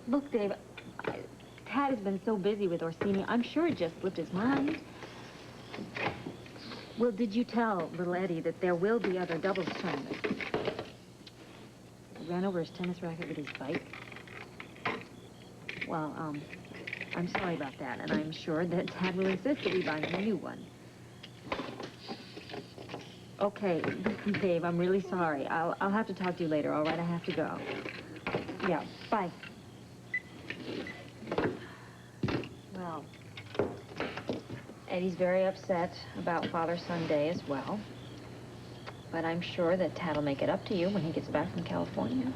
Look, Dave, Tad has been so busy with Orsini, I'm sure it just slipped his mind. Well, did you tell little Eddie that there will be other doubles tournaments? He ran over his tennis racket with his bike. Well, I'm sorry about that, and I'm sure that Tad will insist that we buy him a new one. Okay, Dave, I'm really sorry. I'll have to talk to you later, all right? I have to go. Yeah, bye. Well, Eddie's very upset about Father-Son Day as well. But I'm sure that Tad will make it up to you when he gets back from California.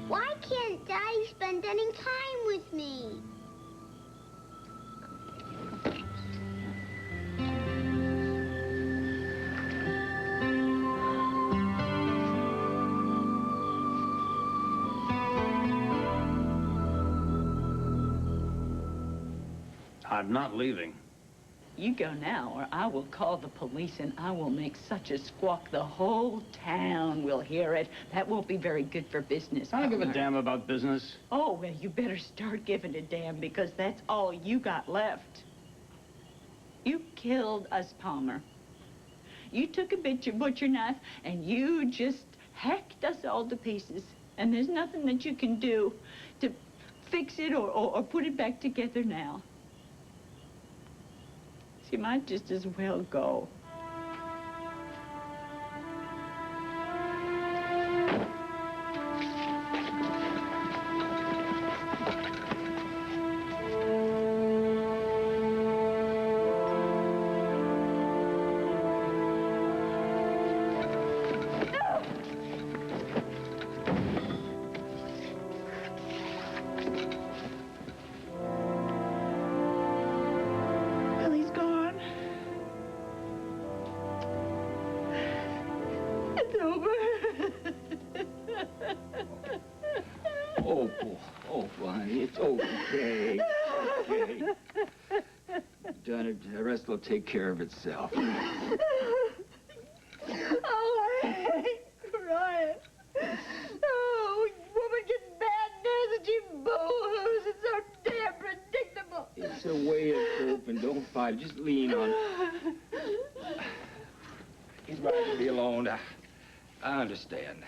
Why can't Daddy spend any time with me? I'm not leaving. You go now, or I will call the police, and I will make such a squawk the whole town will hear it. That won't be very good for business. I don't give a damn about business. Oh, well, you better start giving a damn, because that's all you got left. You killed us, Palmer. You took a butcher knife, and you just hacked us all to pieces. And there's nothing that you can do to fix it or put it back together now. You might just as well go. The rest will take care of itself. Oh, I hate crying. Oh, woman gets bad news and she boo-hoos. It's so damn predictable. It's a way of coping. Don't fight. Just lean on it. He's right to be alone. I understand.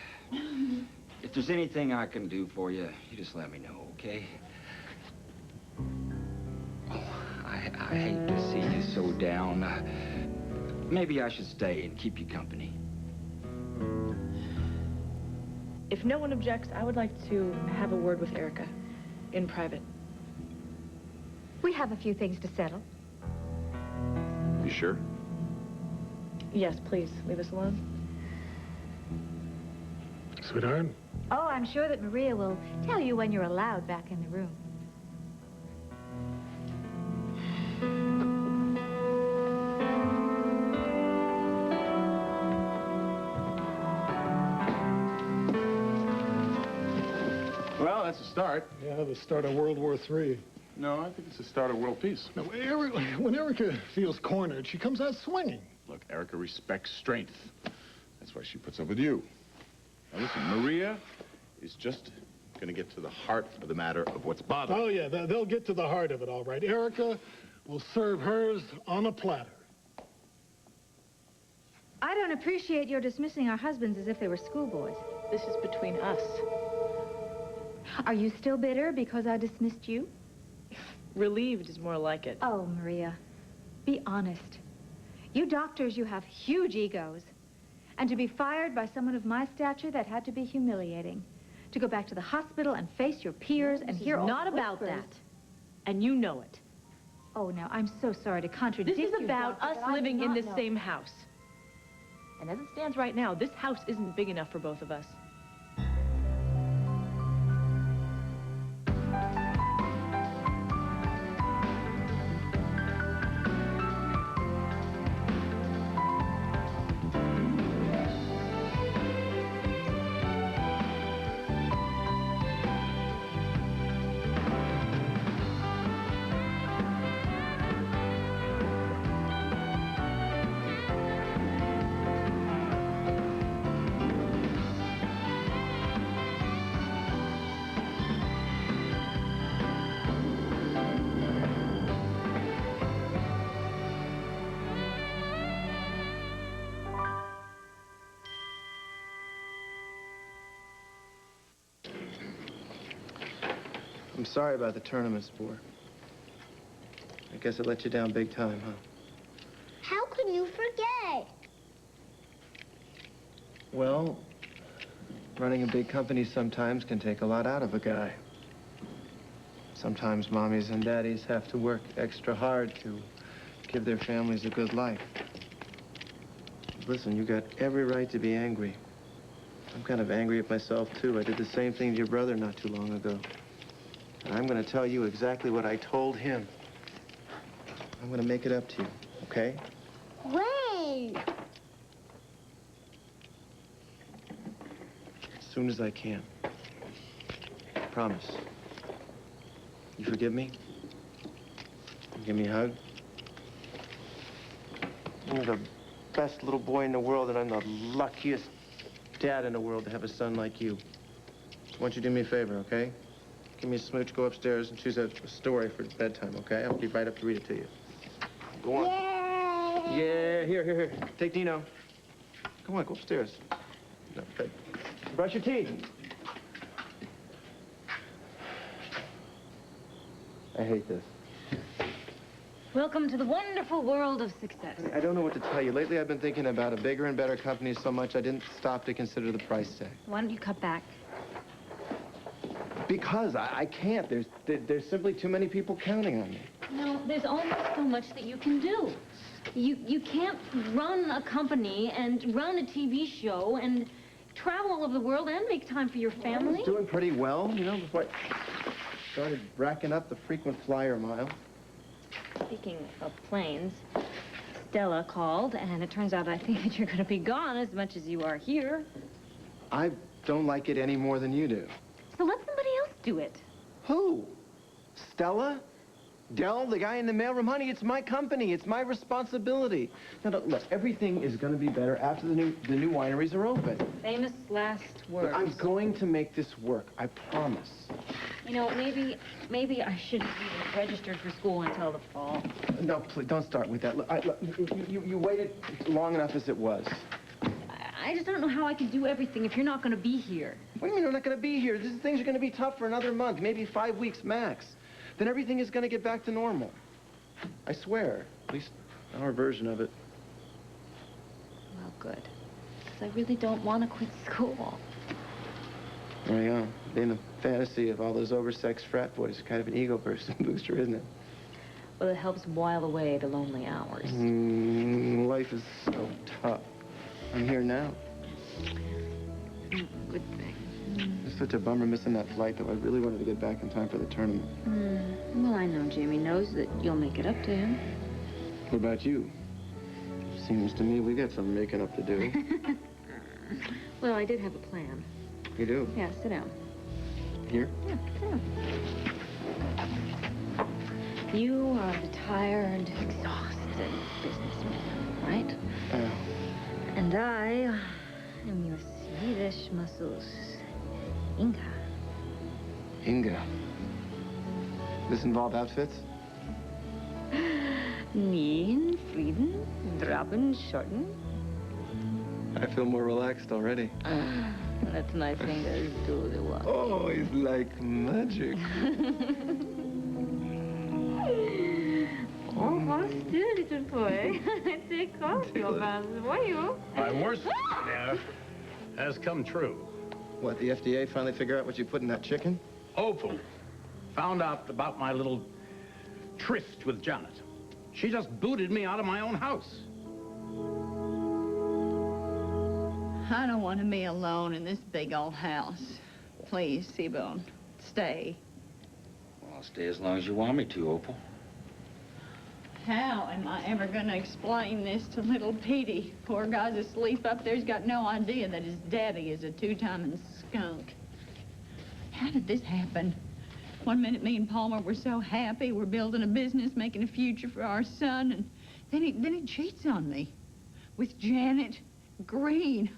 If there's anything I can do for you, you just let me know, okay? I hate to see you so down. Maybe I should stay and keep you company. If no one objects, I would like to have a word with Erica in private. We have a few things to settle. You sure? Yes, please, leave us alone. Sweetheart? Oh, I'm sure that Maria will tell you when you're allowed back in the room. Well, that's a start. Yeah, the start of World War III. No, I think it's the start of world peace. Now, when Erica feels cornered, she comes out swinging. Look, Erica respects strength. That's why she puts up with you. Now, listen, Maria is just going to get to the heart of the matter of what's bothering. Oh, yeah, they'll get to the heart of it, all right. Erica will serve hers on a platter. I don't appreciate your dismissing our husbands as if they were schoolboys. This is between us. Are you still bitter because I dismissed you? Relieved is more like it. Oh, Maria, be honest. You doctors, you have huge egos. And to be fired by someone of my stature, that had to be humiliating. To go back to the hospital and face your peers and hear all Not about whispers. that. And you know it. Oh, now, I'm so sorry to contradict This you, is about doctor, us but I living did in not this know. same house. And as it stands right now, this house isn't big enough for both of us. I'm sorry about the tournament, Spore. I guess I let you down big time, huh? How can you forget? Well, running a big company sometimes can take a lot out of a guy. Sometimes mommies and daddies have to work extra hard to give their families a good life. Listen, you got every right to be angry. I'm kind of angry at myself, too. I did the same thing to your brother not too long ago. And I'm going to tell you exactly what I told him. I'm going to make it up to you, okay? When? As soon as I can. Promise. You forgive me? You give me a hug? You're the best little boy in the world, and I'm the luckiest dad in the world to have a son like you. I want you to do me a favor, okay? Give me a smooch, go upstairs, and choose a story for bedtime, okay? I'll be right up to read it to you. Go on. Yay! Yeah, here. Take Dino. Come on, go upstairs. No, bed. Brush your teeth. I hate this. Welcome to the wonderful world of success. I don't know what to tell you. Lately, I've been thinking about a bigger and better company so much I didn't stop to consider the price tag. Why don't you cut back? Because I can't. There's simply too many people counting on me. No, there's only so much that you can do. You can't run a company and run a TV show and travel all over the world and make time for your family. I was doing pretty well, you know, before I started racking up the frequent flyer mile. Speaking of planes, Stella called, and it turns out I think that you're going to be gone as much as you are here. I don't like it any more than you do. So let somebody else do it. Who? Stella? Del, the guy in the mailroom? Honey, it's my company. It's my responsibility. Now, look, everything is going to be better after the new wineries are open. Famous last words. Look, I'm going to make this work. I promise. You know, maybe I shouldn't be registered for school until the fall. No, please, don't start with that. Look, you waited long enough as it was. I just don't know how I can do everything if you're not going to be here. What do you mean we're not going to be here? Things are going to be tough for another month, maybe 5 weeks max. Then everything is going to get back to normal. I swear. At least our version of it. Well, good. Because I really don't want to quit school. There you go. Being the fantasy of all those oversexed frat boys is kind of an ego booster, isn't it? Well, it helps while away the lonely hours. Life is so tough. I'm here now. Good thing. It's such a bummer missing that flight, though. I really wanted to get back in time for the tournament. Well, I know Jamie knows that you'll make it up to him. What about you? Seems to me we got some making up to do. Well, I did have a plan. You do? Yeah, sit down. Here? Yeah, sit down. You are a retired, exhausted businessman, right? And I am your Swedish muscles, Inga. Inga. This involve outfits? Nien, Frieden, Draben, Shorten. I feel more relaxed already. That's my fingers do the work. Oh, it's like magic. Oh, hold still, little boy. Take off your bands, will you? My worst nightmare has come true. What, the FDA finally figure out what you put in that chicken? Opal found out about my little tryst with Janet. She just booted me out of my own house. I don't want to be alone in this big old house. Please, Seabone, stay. Well, I'll stay as long as you want me to, Opal. How am I ever going to explain this to little Petey? Poor guy's asleep up there. He's got no idea that his daddy is a two-timing skunk. How did this happen? One minute me and Palmer were so happy. We're building a business, making a future for our son, and then he cheats on me with Janet Green.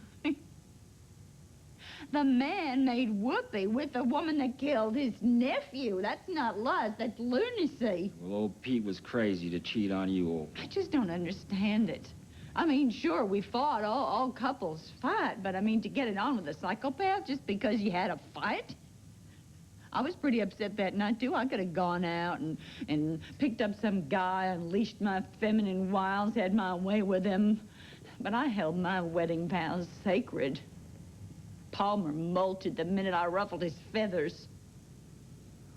The man made whoopee with the woman that killed his nephew. That's not lust, that's lunacy. Well, old Pete was crazy to cheat on you, Opal. I just don't understand it. I mean, sure, we fought. All couples fight. But, I mean, to get it on with a psychopath just because you had a fight? I was pretty upset that night, too. I could have gone out and picked up some guy, unleashed my feminine wiles, had my way with him. But I held my wedding vows sacred. Palmer molted the minute I ruffled his feathers.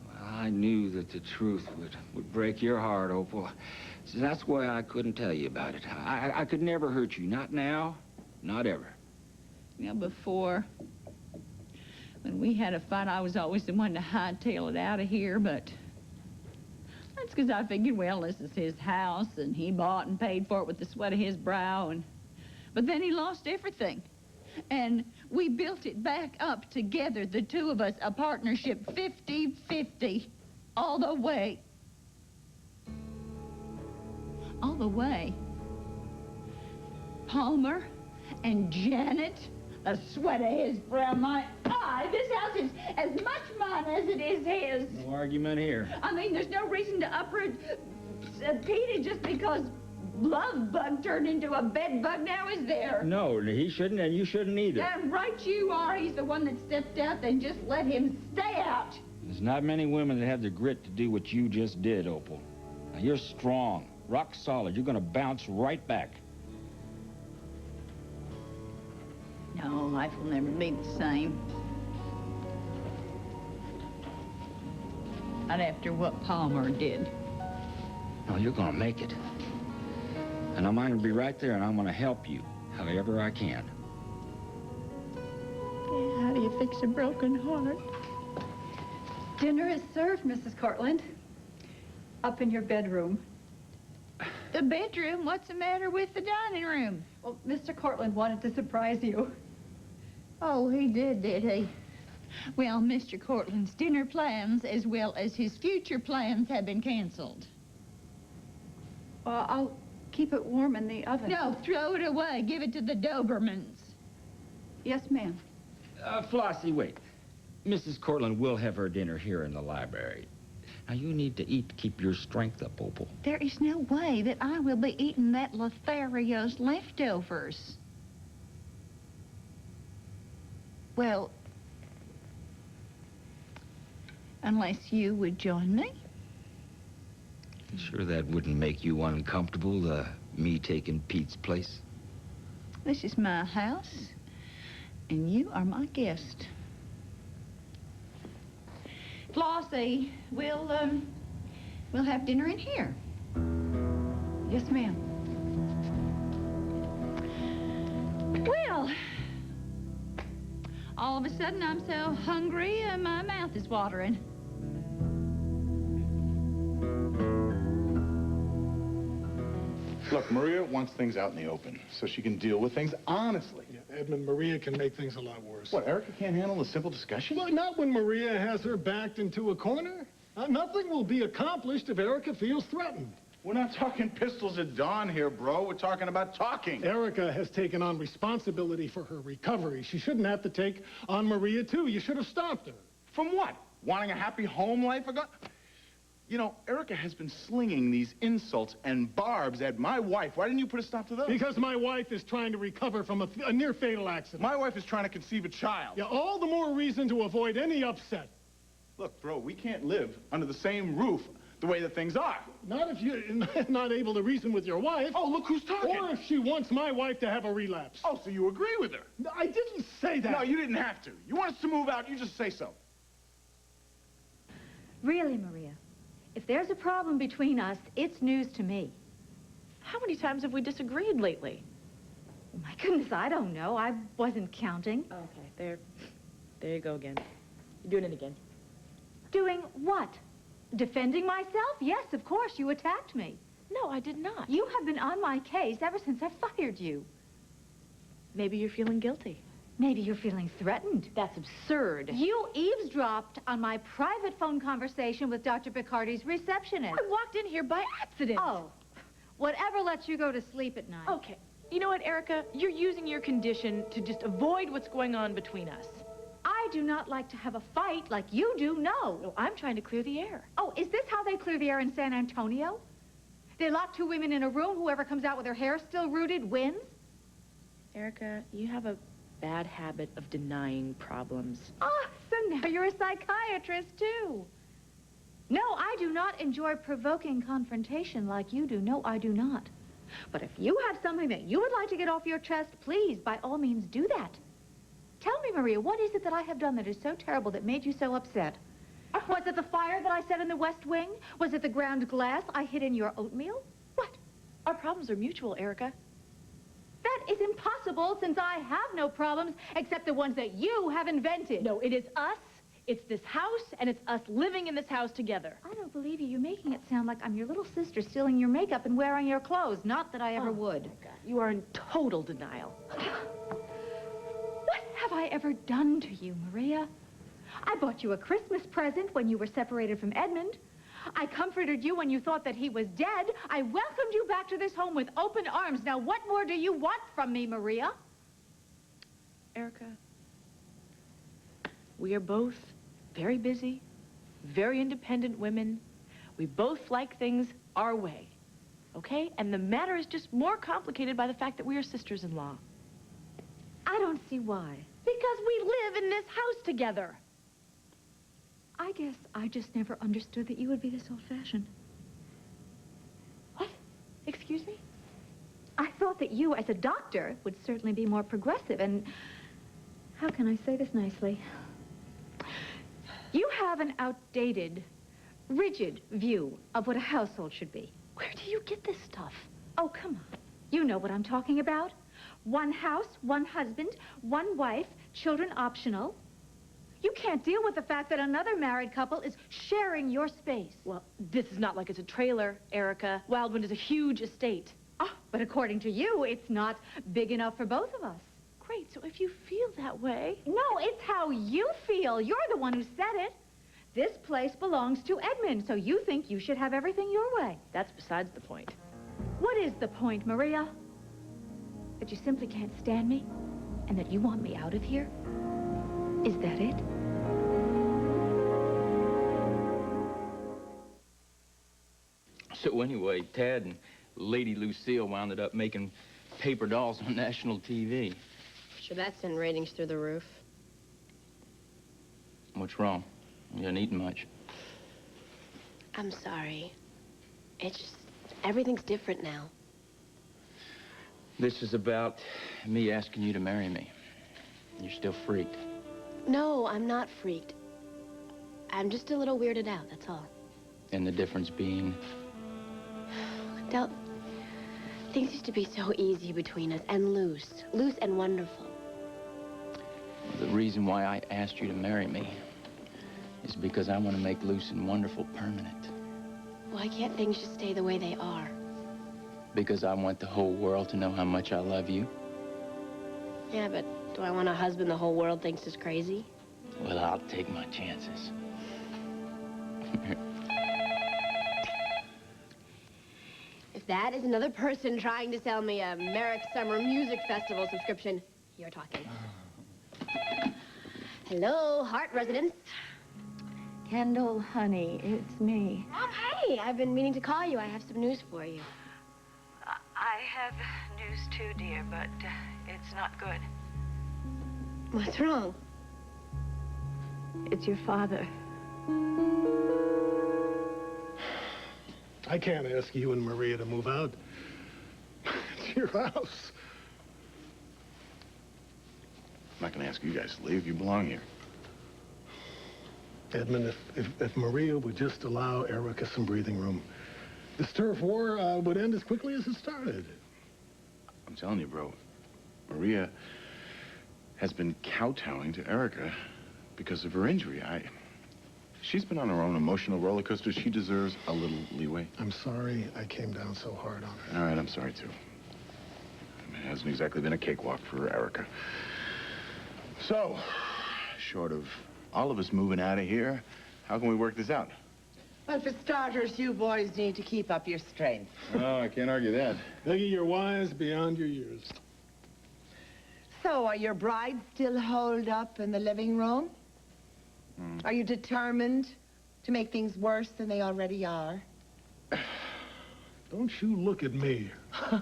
Well, I knew that the truth would break your heart, Opal. So that's why I couldn't tell you about it. I could never hurt you. Not now, not ever. You know, before, when we had a fight, I was always the one to hightail it out of here, but that's because I figured, well, this is his house, and he bought and paid for it with the sweat of his brow, but then he lost everything. And we built it back up together, the two of us, a partnership 50-50, all the way. All the way. Palmer and Janet, the sweat of his brow, my eye. This house is as much mine as it is his. No argument here. I mean, there's no reason to uproot Peter just because Love Bug turned into a bed bug now, is there? No, he shouldn't, and you shouldn't either. And right you are. He's the one that stepped out, then just let him stay out. There's not many women that have the grit to do what you just did, Opal. Now, you're strong, rock solid. You're gonna bounce right back. No, life will never be the same. Not after what Palmer did. No, you're gonna make it. And I'm going to be right there, and I'm going to help you however I can. Yeah, how do you fix a broken heart? Dinner is served, Mrs. Cortland. Up in your bedroom. The bedroom? What's the matter with the dining room? Well, Mr. Cortland wanted to surprise you. Oh, he did he? Well, Mr. Cortland's dinner plans, as well as his future plans, have been canceled. Well, I'll keep it warm in the oven. No, throw it away. Give it to the Dobermans. Yes, ma'am. Flossie, wait. Mrs. Cortland will have her dinner here in the library. Now, you need to eat to keep your strength up, Opal. There is no way that I will be eating that Lothario's leftovers. Well, unless you would join me. Sure that wouldn't make you uncomfortable, me taking Pete's place? This is my house, and you are my guest. Flossie, we'll have dinner in here. Yes, ma'am. Well, all of a sudden I'm so hungry, my mouth is watering. Look, Maria wants things out in the open so she can deal with things honestly. Yeah, Edmund, Maria can make things a lot worse. What, Erica can't handle a simple discussion? Well, not when Maria has her backed into a corner. Nothing will be accomplished if Erica feels threatened. We're not talking pistols at dawn here, bro. We're talking about talking. Erica has taken on responsibility for her recovery. She shouldn't have to take on Maria, too. You should have stopped her. From what? Wanting a happy home life? You know, Erica has been slinging these insults and barbs at my wife. Why didn't you put a stop to those? Because my wife is trying to recover from a near-fatal accident. My wife is trying to conceive a child. Yeah, all the more reason to avoid any upset. Look, bro, we can't live under the same roof the way that things are. Not if you're not able to reason with your wife. Oh, look who's talking. Or if she wants my wife to have a relapse. Oh, so you agree with her? No, I didn't say that. No, you didn't have to. You want us to move out, you just say so. Really, Maria, if there's a problem between us, it's news to me. How many times have we disagreed lately? Oh, my goodness, I don't know. I wasn't counting. Okay, there you go again. You're doing it again. Doing what? Defending myself? Yes, of course. You attacked me. No, I did not. You have been on my case ever since I fired you. Maybe you're feeling guilty. Maybe you're feeling threatened. That's absurd. You eavesdropped on my private phone conversation with Dr. Picardi's receptionist. I walked in here by accident. Oh, whatever lets you go to sleep at night. Okay. You know what, Erica? You're using your condition to just avoid what's going on between us. I do not like to have a fight like you do, no. No, I'm trying to clear the air. Oh, is this how they clear the air in San Antonio? They lock two women in a room. Whoever comes out with her hair still rooted wins? Erica, you have a bad habit of denying problems. Oh, so now you're a psychiatrist, too. No, I do not enjoy provoking confrontation like you do. No, I do not. But if you have something that you would like to get off your chest, please, by all means, do that. Tell me, Maria, what is it that I have done that is so terrible that made you so upset? Was it the fire that I set in the West Wing? Was it the ground glass I hid in your oatmeal? What? Our problems are mutual, Erica. That is impossible since I have no problems except the ones that you have invented. No, it is us, it's this house, and it's us living in this house together. I don't believe you. You're making it sound like I'm your little sister stealing your makeup and wearing your clothes. Not that I ever would. My God, you are in total denial. What have I ever done to you, Maria? I bought you a Christmas present when you were separated from Edmund. I comforted you when you thought that he was dead. I welcomed you back to this home with open arms. Now, what more do you want from me, Maria? Erica, we are both very busy, very independent women. We both like things our way, okay? And the matter is just more complicated by the fact that we are sisters-in-law. I don't see why. Because we live in this house together. I guess I just never understood that you would be this old-fashioned. What? Excuse me? I thought that you, as a doctor, would certainly be more progressive, and how can I say this nicely? You have an outdated, rigid view of what a household should be. Where do you get this stuff? Oh, come on. You know what I'm talking about. One house, one husband, one wife, children optional. You can't deal with the fact that another married couple is sharing your space. Well, this is not like it's a trailer, Erica. Wildwood is a huge estate. Oh, but according to you, it's not big enough for both of us. Great, so if you feel that way... No, it's how you feel. You're the one who said it. This place belongs to Edmund, so you think you should have everything your way. That's besides the point. What is the point, Maria? That you simply can't stand me? And that you want me out of here? Is that it? So anyway, Tad and Lady Lucille wound up making paper dolls on national TV. Sure, that sent ratings through the roof. What's wrong? You haven't eaten much. I'm sorry. It's just, everything's different now. This is about me asking you to marry me. You're still freaked. No, I'm not freaked. I'm just a little weirded out, that's all. And the difference being? Del, things used to be so easy between us, and loose and wonderful. The reason why I asked you to marry me is because I want to make loose and wonderful permanent. Why can't things just stay the way they are? Because I want the whole world to know how much I love you. Yeah, but do I want a husband the whole world thinks is crazy? Well, I'll take my chances. If that is another person trying to sell me a Merrick Summer Music Festival subscription, you're talking. Hello, Hart residence. Kendall, honey, it's me. Mom, hey, I've been meaning to call you. I have some news for you. I have news too, dear, but it's not good. What's wrong? It's your father. I can't ask you and Maria to move out. It's your house. I'm not going to ask you guys to leave. You belong here. Edmund, if Maria would just allow Erica some breathing room, this turf war would end as quickly as it started. I'm telling you, bro, Maria has been kowtowing to Erica because of her injury. She's been on her own emotional roller coaster. She deserves a little leeway. I'm sorry I came down so hard on her. All right, I'm sorry, too. I mean, it hasn't exactly been a cakewalk for Erica. So, short of all of us moving out of here, how can we work this out? Well, for starters, you boys need to keep up your strength. Oh, I can't argue that. Peggy, you're wise beyond your years. So, are your brides still holed up in the living room? Are you determined to make things worse than they already are? Don't you look at me. That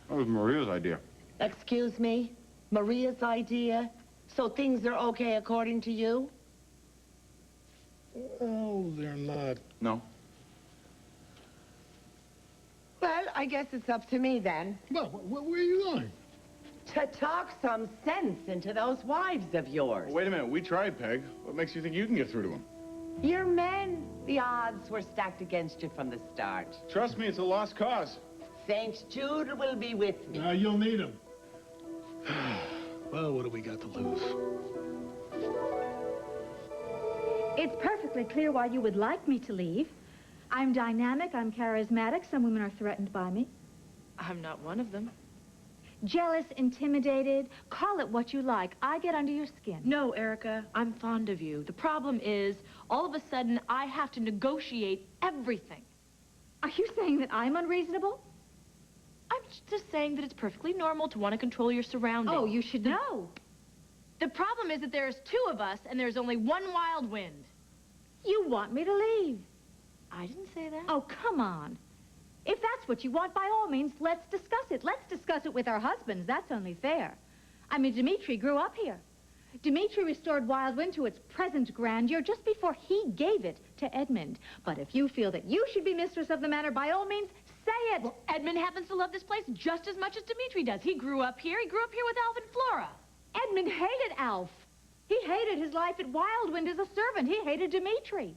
was Maria's idea. Excuse me? Maria's idea? So things are okay according to you? Well, they're not. No. Well, I guess it's up to me then. Well, where are you going? To talk some sense into those wives of yours. Well, wait a minute. We tried, Peg. What makes you think you can get through to them? You're men. The odds were stacked against you from the start. Trust me, it's a lost cause. St. Jude will be with me. You'll need him. Well, what do we got to lose? It's perfectly clear why you would like me to leave. I'm dynamic, I'm charismatic. Some women are threatened by me. I'm not one of them. Jealous, intimidated, call it what you like. I get under your skin. No, Erica, I'm fond of you. The problem is, all of a sudden, I have to negotiate everything. Are you saying that I'm unreasonable? I'm just saying that it's perfectly normal to want to control your surroundings. Oh, you should know. The problem is that there's two of us, and there's only one wild wind. You want me to leave. I didn't say that. Oh, come on. If that's what you want, by all means, let's discuss it. Let's discuss it with our husbands. That's only fair. I mean, Dmitri grew up here. Dmitri restored Wild Wind to its present grandeur just before he gave it to Edmund. But if you feel that you should be mistress of the manor, by all means, say it. Well, Edmund happens to love this place just as much as Dmitri does. He grew up here. He grew up here with Alf and Flora. Edmund hated Alf. He hated his life at Wildwind as a servant. He hated Dmitri.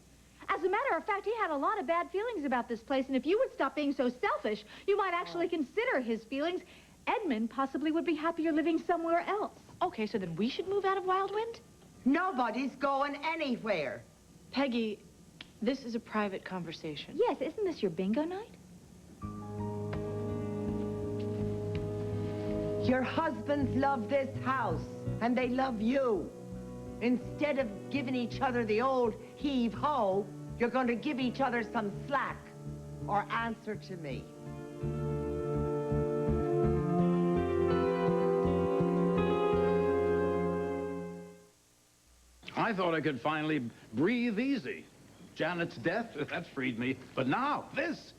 As a matter of fact, he had a lot of bad feelings about this place, and if you would stop being so selfish, you might actually consider his feelings. Edmund possibly would be happier living somewhere else. Okay, so then we should move out of Wildwind? Nobody's going anywhere. Peggy, this is a private conversation. Yes, isn't this your bingo night? Your husbands love this house, and they love you. Instead of giving each other the old heave-ho, you're going to give each other some slack, or answer to me. I thought I could finally breathe easy. Janet's death, that's freed me. But now, this.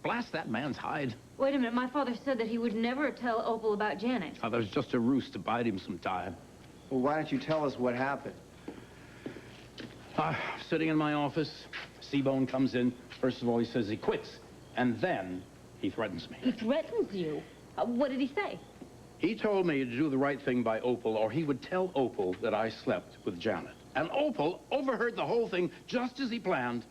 Blast that man's hide. Wait a minute, my father said that he would never tell Opal about Janet. Oh, that was just a ruse to bide him some time. Well, why don't you tell us what happened? Sitting in my office, Seabone comes in. First of all, he says he quits. And then he threatens me. He threatens you? What did he say? He told me to do the right thing by Opal, or he would tell Opal that I slept with Janet. And Opal overheard the whole thing just as he planned.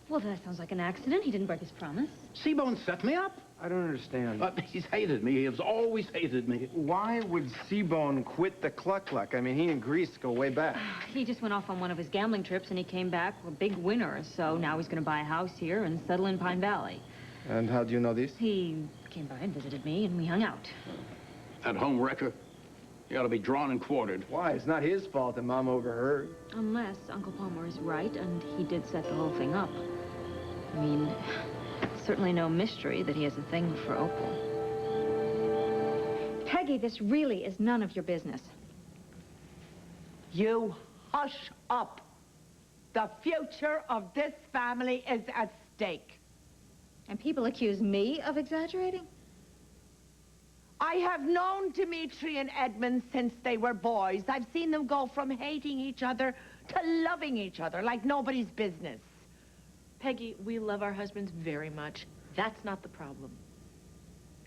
Well, that sounds like an accident. He didn't break his promise. Seabone set me up. I don't understand. He's hated me. He has always hated me. Why would Seabone quit the Cluck-Cluck? I mean, he and Grease go way back. He just went off on one of his gambling trips, and he came back a big winner. So now he's going to buy a house here and settle in Pine Valley. And how do you know this? He came by and visited me, and we hung out. That home wrecker, he ought to be drawn and quartered. Why? It's not his fault that Mom overheard. Unless Uncle Palmer is right, and he did set the whole thing up. I mean, certainly no mystery that he has a thing for Opal. Peggy, this really is none of your business. You hush up. The future of this family is at stake. And people accuse me of exaggerating? I have known Dmitri and Edmund since they were boys. I've seen them go from hating each other to loving each other like nobody's business. Peggy, we love our husbands very much. That's not the problem.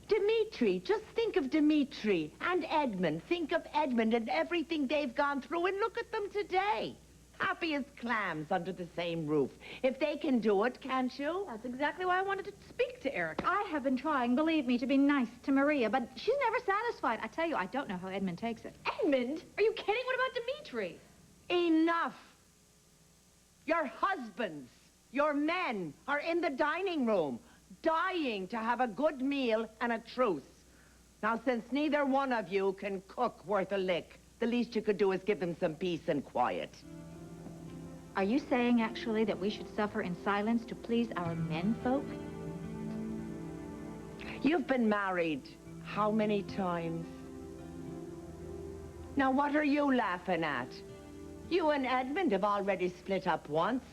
Dmitri, just think of Dmitri and Edmund. Think of Edmund and everything they've gone through, and look at them today. Happy as clams under the same roof. If they can do it, can't you? That's exactly why I wanted to speak to Erica. I have been trying, believe me, to be nice to Maria, but she's never satisfied. I tell you, I don't know how Edmund takes it. Edmund? Are you kidding? What about Dmitri? Enough. Your husbands, your men, are in the dining room, dying to have a good meal and a truce. Now, since neither one of you can cook worth a lick, the least you could do is give them some peace and quiet. Are you saying, actually, that we should suffer in silence to please our menfolk? You've been married how many times? Now, what are you laughing at? You and Edmund have already split up once.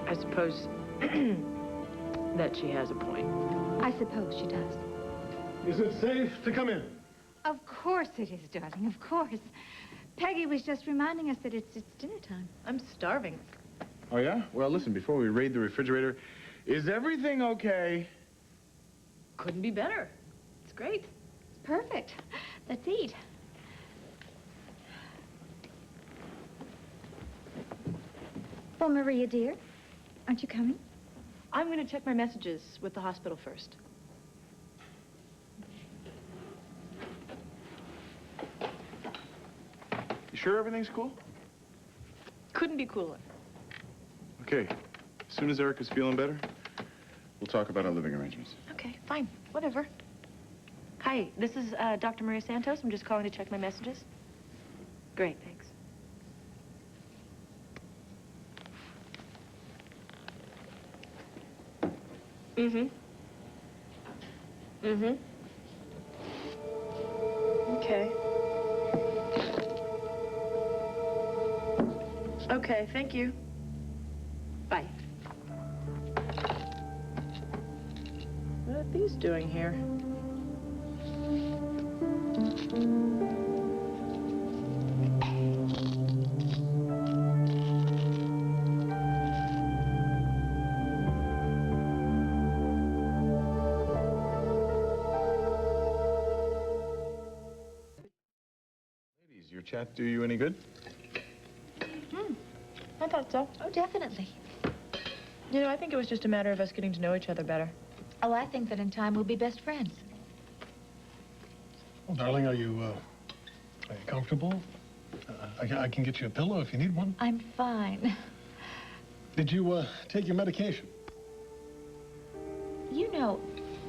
I suppose that she has a point. I suppose she does. Is it safe to come in? Of course it is, darling, of course. Peggy was just reminding us that it's dinner time. I'm starving. Oh, yeah? Well, listen, before we raid the refrigerator, is everything okay? Couldn't be better. It's great. Perfect. Let's eat. Well, Maria, dear, aren't you coming? I'm going to check my messages with the hospital first. You sure everything's cool? Couldn't be cooler. Okay. As soon as Erica's feeling better, we'll talk about our living arrangements. Okay, fine. Whatever. Hi, this is Dr. Maria Santos. I'm just calling to check my messages. Great, thanks. Mm-hmm. Mm-hmm. Okay. Okay, thank you. Bye. What are these doing here? Ladies, your chat do you any good? I thought so. Oh, definitely. You know, I think it was just a matter of us getting to know each other better. Oh, I think that in time we'll be best friends. Well, darling, are you comfortable? I can get you a pillow if you need one. I'm fine. Did you take your medication? You know,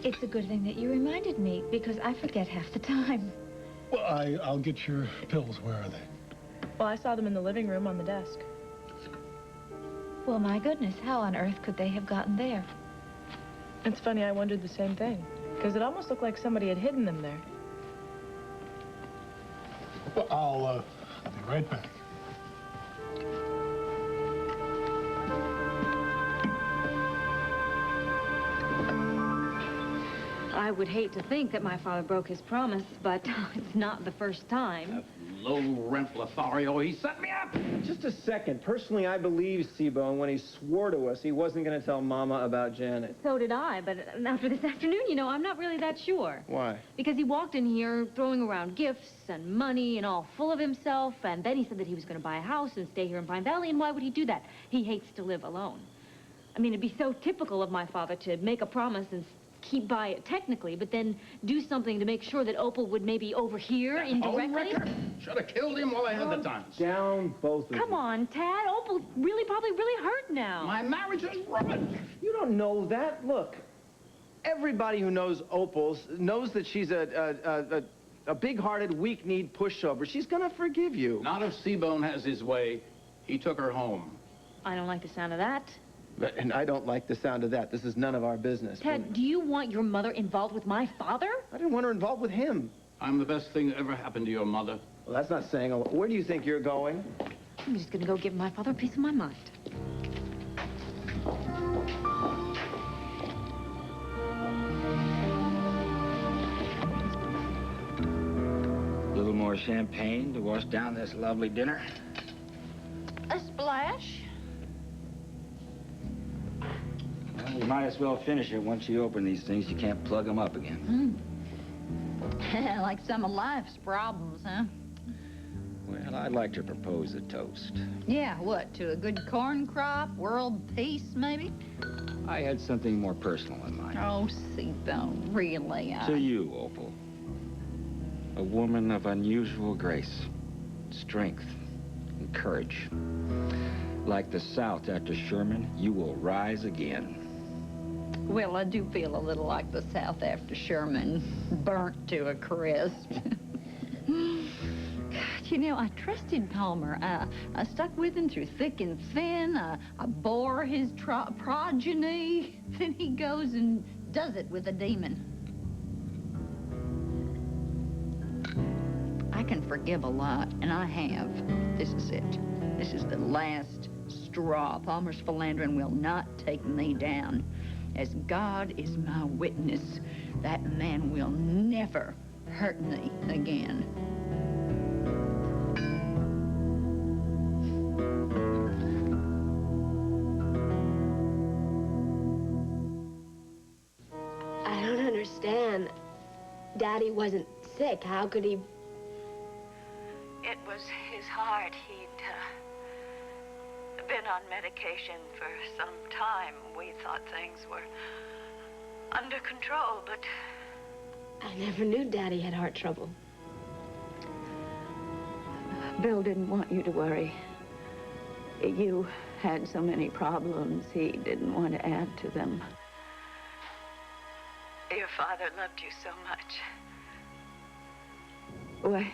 it's a good thing that you reminded me, because I forget half the time. Well, I'll get your pills. Where are they? Well, I saw them in the living room on the desk. Well, my goodness, how on earth could they have gotten there? It's funny, I wondered the same thing. Because it almost looked like somebody had hidden them there. Well, I'll be right back. I would hate to think that my father broke his promise, but it's not the first time. That low-rent Lothario, he set me up! Just a second. Personally, I believe Seabone when he swore to us he wasn't going to tell Mama about Janet. So did I, but after this afternoon, you know, I'm not really that sure. Why? Because he walked in here throwing around gifts and money and all full of himself, and then he said that he was going to buy a house and stay here in Pine Valley, and why would he do that? He hates to live alone. I mean, it'd be so typical of my father to make a promise and keep by it technically, but then do something to make sure that Opal would maybe overhear indirectly. Should have killed him while I had the time. Down, both of you. Come on, Tad. Opal's probably really hurt now. My marriage is ruined. You don't know that. Look, everybody who knows Opal knows that she's a big-hearted, weak-kneed pushover. She's gonna forgive you. Not if Seabone has his way. He took her home. I don't like the sound of that. And I don't like the sound of that. This is none of our business. Ted, do you want your mother involved with my father? I didn't want her involved with him. I'm the best thing that ever happened to your mother. Well, that's not saying a lot. Where do you think you're going? I'm just gonna go give my father a piece of my mind. A little more champagne to wash down this lovely dinner. A splash? Well, you might as well finish it. Once you open these things, you can't plug them up again. Like some of life's problems, huh? Well, I'd like to propose a toast. Yeah, what, to a good corn crop, world peace, maybe? I had something more personal in mind. Oh, Seabone, really? To you, Opal. A woman of unusual grace, strength, and courage. Like the South after Sherman, you will rise again. Well, I do feel a little like the South after Sherman, burnt to a crisp. God, you know, I trusted Palmer. I stuck with him through thick and thin. I bore his progeny. Then he goes and does it with a demon. I can forgive a lot, and I have. This is it. This is the last straw. Palmer's philandering will not take me down. as God is my witness, that man will never hurt me again. I don't understand. Daddy wasn't sick. How could he... It was his heart. He'd been on medication for some time. We thought things were under control, but... I never knew Daddy had heart trouble. Bill didn't want you to worry. You had so many problems, he didn't want to add to them. Your father loved you so much. Why,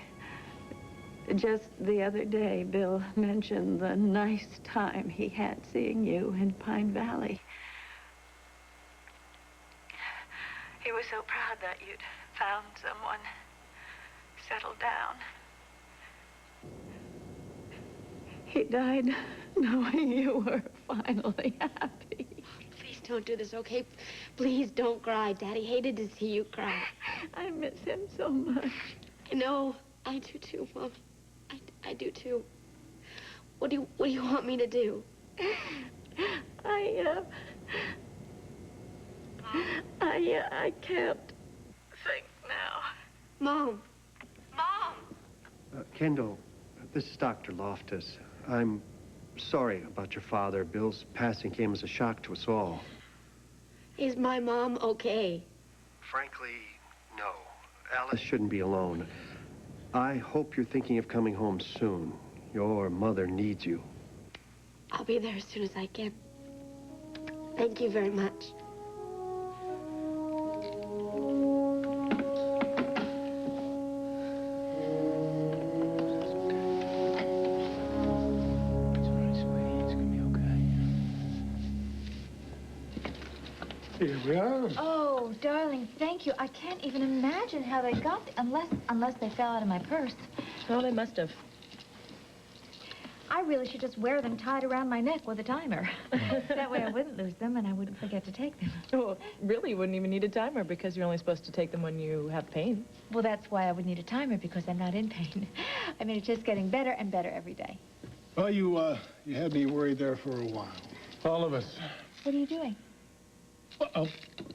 just the other day, Bill mentioned the nice time he had seeing you in Pine Valley. He was so proud that you'd found someone, settled down. He died knowing you were finally happy. Please don't do this, okay? Please don't cry. Daddy hated to see you cry. I miss him so much. I know. I do too, Mom. I do too. What do you want me to do? I can't think now. Mom. Mom! Kendall, this is Dr. Loftus. I'm sorry about your father. Bill's passing came as a shock to us all. Is my mom okay? Frankly, no. Alice shouldn't be alone. I hope you're thinking of coming home soon. Your mother needs you. I'll be there as soon as I can. Thank you very much. Here we are. Oh, darling, thank you. I can't even imagine how they got unless they fell out of my purse. Oh, they must have. I really should just wear them tied around my neck with a timer. That way I wouldn't lose them and I wouldn't forget to take them. Oh, really, you wouldn't even need a timer because you're only supposed to take them when you have pain. Well, that's why I would need a timer, because I'm not in pain. I mean, it's just getting better and better every day. Well, you had me worried there for a while. All of us. What are you doing? Well, I'll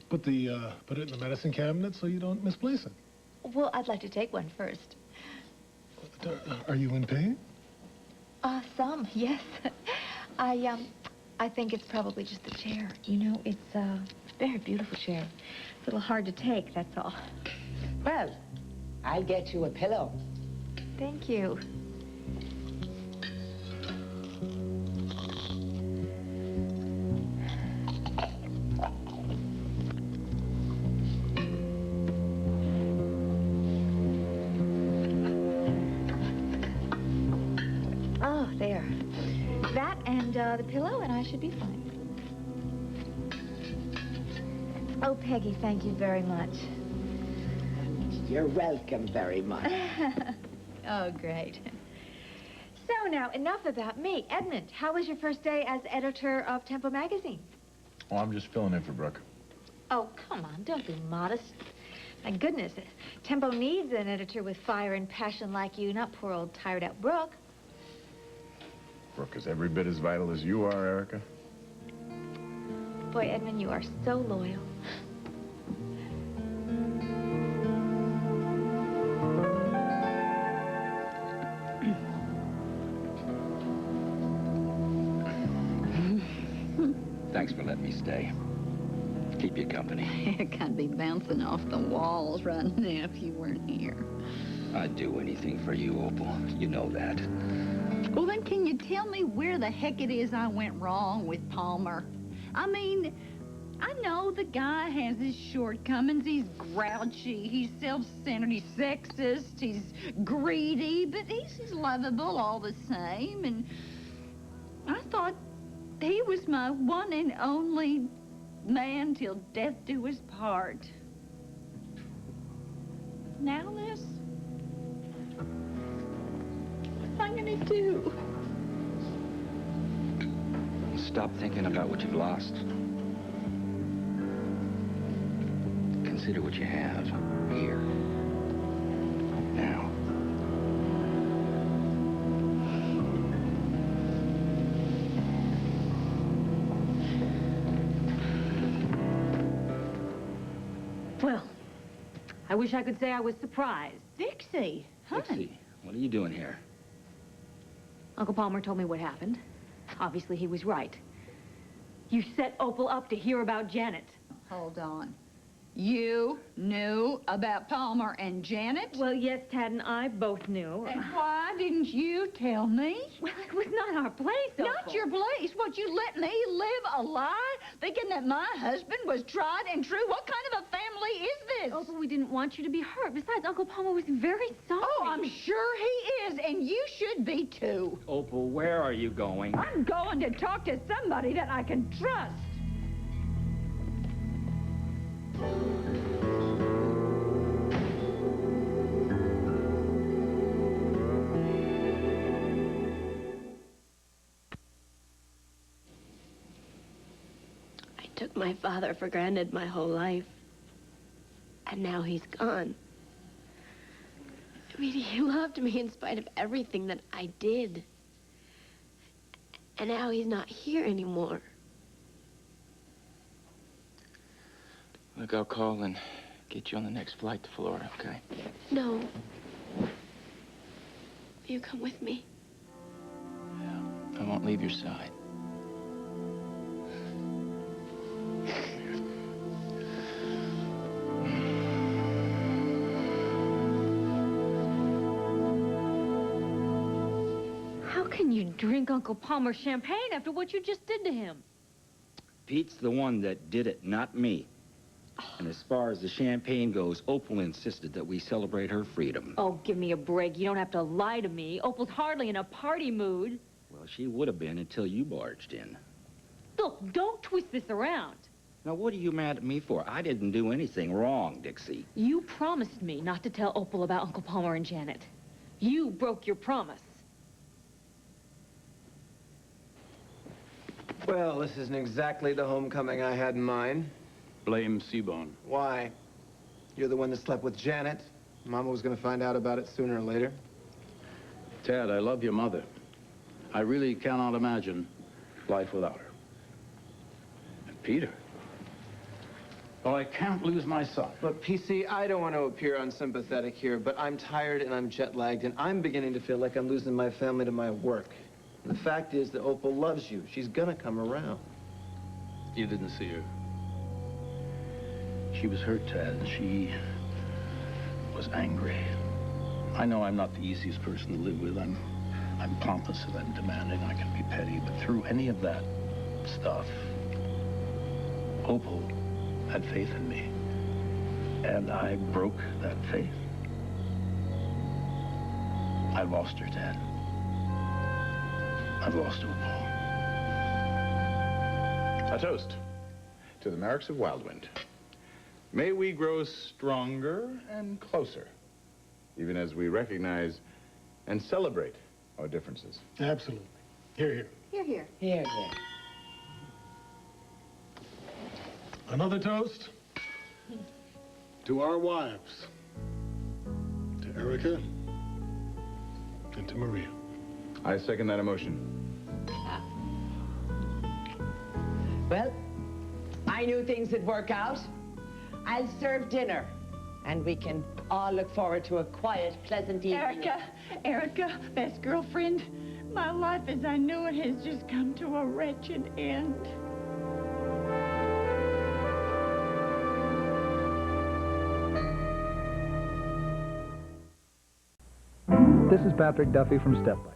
put it in the medicine cabinet so you don't misplace it. Well, I'd like to take one first. Are you in pain? Some, yes. I think it's probably just the chair. You know, it's a very beautiful chair. It's a little hard to take, that's all. Well, I'll get you a pillow. Thank you. Oh, there. That and the pillow, and I should be fine. Oh, Peggy, thank you very much. You're welcome very much. Oh, great. So now, enough about me. Edmund, how was your first day as editor of Tempo magazine? Oh, I'm just filling in for Brooke. Oh, come on, don't be modest. My goodness, Tempo needs an editor with fire and passion like you, not poor old tired-out Brooke. Brooke is every bit as vital as you are, Erica. Boy, Edmund, you are so loyal. Thanks for letting me stay. Keep you company. It can't be bouncing off the walls right now if you weren't here. I'd do anything for you, Opal. You know that. Well, then can you tell me where the heck it is I went wrong with Palmer? I mean, I know the guy has his shortcomings. He's grouchy, he's self-centered, he's sexist, he's greedy, but he's lovable all the same. And I thought he was my one and only man till death do us part. Now this? What am I gonna do? Stop thinking about what you've lost. consider what you have here. Now. Well, I wish I could say I was surprised. Dixie, honey. Dixie, what are you doing here? Uncle Palmer told me what happened. Obviously, he was right. You set Opal up to hear about Janet. Hold on. You knew about Palmer and Janet? Well, yes, Tad and I both knew. And why didn't you tell me? Well, it was not our place, Opal. Not your place. What, you let me live a lie? Thinking that my husband was tried and true? What kind of a family is this? Opal, we didn't want you to be hurt. Besides, Uncle Palmer was very sorry. Oh, I'm sure he is, and you should be, too. Opal, where are you going? I'm going to talk to somebody that I can trust. I took my father for granted my whole life. And now he's gone. I mean, he loved me in spite of everything that I did. And now he's not here anymore. Look, I'll call and get you on the next flight to Florida, okay? No. Will you come with me? I won't leave your side. How can you drink Uncle Palmer's champagne after what you just did to him? Pete's the one that did it, not me. And as far as the champagne goes, Opal insisted that we celebrate her freedom. Oh, give me a break. You don't have to lie to me. Opal's hardly in a party mood. Well, she would have been until you barged in. Look, don't twist this around. Now, what are you mad at me for? I didn't do anything wrong, Dixie. You promised me not to tell Opal about Uncle Palmer and Janet. You broke your promise. Well, this isn't exactly the homecoming I had in mind. Blame Seabone. Why? You're the one that slept with Janet. Mama was going to find out about it sooner or later. Tad, I love your mother. I really cannot imagine life without her. And Peter. Oh, I can't lose my son. Look, PC, I don't want to appear unsympathetic here, but I'm tired and I'm jet-lagged, and I'm beginning to feel like I'm losing my family to my work. And the fact is that Opal loves you. She's gonna come around. You didn't see her. She was hurt, Tad. She was angry. I know I'm not the easiest person to live with. I'm pompous and I'm demanding. I can be petty, but through any of that stuff, Opal had faith in me. And I broke that faith. I lost her, Tad. I've lost Opal. A toast to the Merricks of Wildwind. May we grow stronger and closer, even as we recognize and celebrate our differences. Absolutely. Here, here. Here, here. Here, here. Another toast to our wives, to Erica and to Maria. I second that emotion. Well, I knew things would work out. I'll serve dinner, and we can all look forward to a quiet, pleasant evening. Erica, best girlfriend, my life as I knew it has just come to a wretched end. This is Patrick Duffy from Step By